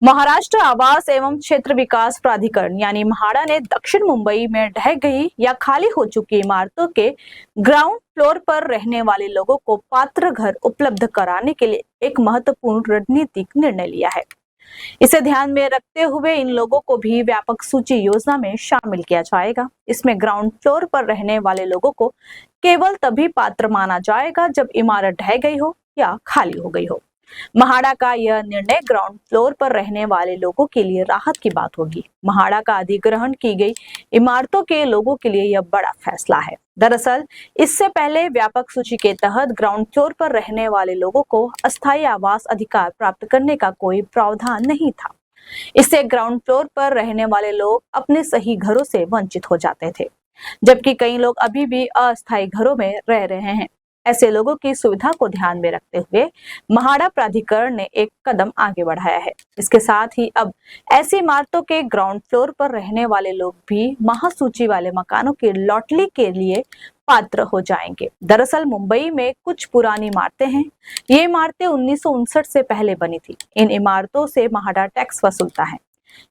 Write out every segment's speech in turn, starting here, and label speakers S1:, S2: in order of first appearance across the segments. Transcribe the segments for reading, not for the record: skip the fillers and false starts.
S1: महाराष्ट्र आवास एवं क्षेत्र विकास प्राधिकरण यानी म्हाडा ने दक्षिण मुंबई में ढह गई या खाली हो चुकी इमारतों के ग्राउंड फ्लोर पर रहने वाले लोगों को पात्र घर उपलब्ध कराने के लिए एक महत्वपूर्ण रणनीतिक निर्णय लिया है। इसे ध्यान में रखते हुए इन लोगों को भी व्यापक सूची योजना में शामिल किया जाएगा। इसमें ग्राउंड फ्लोर पर रहने वाले लोगों को केवल तभी पात्र माना जाएगा जब इमारत ढह गई हो या खाली हो गई हो। म्हाडा का यह निर्णय ग्राउंड फ्लोर पर रहने वाले लोगों के लिए राहत की बात होगी। म्हाडा का अधिग्रहण की गई इमारतों के लोगों के लिए यह बड़ा फैसला है। दरअसल इससे पहले व्यापक सूची के तहत ग्राउंड फ्लोर पर रहने वाले लोगों को अस्थायी आवास अधिकार प्राप्त करने का कोई प्रावधान नहीं था। इससे ग्राउंड फ्लोर पर रहने वाले लोग अपने सही घरों से वंचित हो जाते थे, जबकि कई लोग अभी भी अस्थायी घरों में रह रहे हैं। ऐसे लोगों की सुविधा को ध्यान में रखते हुए म्हाडा प्राधिकरण ने एक कदम आगे बढ़ाया है। इसके साथ ही अब ऐसी इमारतों के ग्राउंड फ्लोर पर रहने वाले लोग भी महासूची वाले मकानों की लॉटरी के लिए पात्र हो जाएंगे। दरअसल मुंबई में कुछ पुरानी इमारतें हैं। ये इमारतें 1959 से पहले बनी थी। इन इमारतों से म्हाडा टैक्स वसूलता है।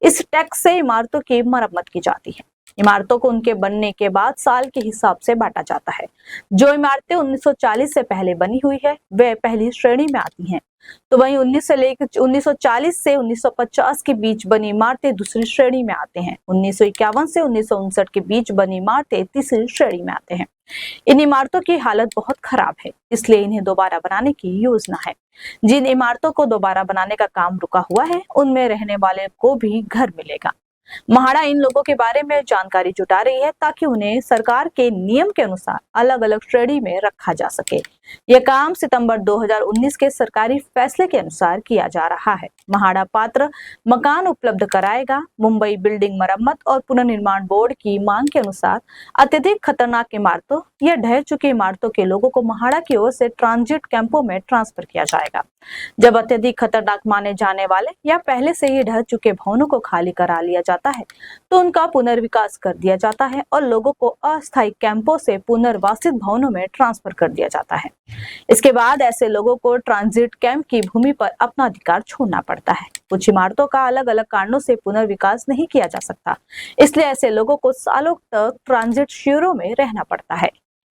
S1: इस टैक्स से इमारतों की मरम्मत की जाती है। इमारतों को उनके बनने के बाद साल के हिसाब से बांटा जाता है। जो इमारतें 1940 से पहले बनी हुई है वे पहली श्रेणी में आती हैं, तो वहीं 1940 से 1950 के बीच बनी इमारतें दूसरी श्रेणी में आते हैं। 1951 से 1959 के बीच बनी इमारतें तीसरी श्रेणी में आते हैं। इन इमारतों की हालत बहुत खराब है, इसलिए इन्हें दोबारा बनाने की योजना है। जिन इमारतों को दोबारा बनाने का काम रुका हुआ है उनमें रहने वाले को भी घर मिलेगा। म्हाडा इन लोगों के बारे में जानकारी जुटा रही है ताकि उन्हें सरकार के नियम के अनुसार अलग अलग श्रेणी में रखा जा सके। यह काम सितंबर 2019 के सरकारी फैसले के अनुसार किया जा रहा है। म्हाडा पात्र मकान उपलब्ध कराएगा। मुंबई बिल्डिंग मरम्मत और पुनर्निर्माण बोर्ड की मांग के अनुसार अत्यधिक खतरनाक इमारतों या ढह चुकी इमारतों के लोगों को म्हाडा की ओर से ट्रांजिट कैंपों में ट्रांसफर किया जाएगा। जब अत्यधिक खतरनाक माने जाने वाले या पहले से ही ढह चुके भवनों को खाली करा लिया जाता है तो उनका पुनर्विकास कर दिया जाता है और लोगों को अस्थायी कैंपों से पुनर्वासित भवनों में ट्रांसफर कर दिया जाता है। इसके बाद ऐसे लोगों को ट्रांजिट कैंप की भूमि पर अपना अधिकार छोड़ना पड़ता है। कुछ इमारतों का अलग अलग कारणों से पुनर्विकास नहीं किया जा सकता, इसलिए ऐसे लोगों को सालों तक ट्रांजिट शिविरों में रहना पड़ता है।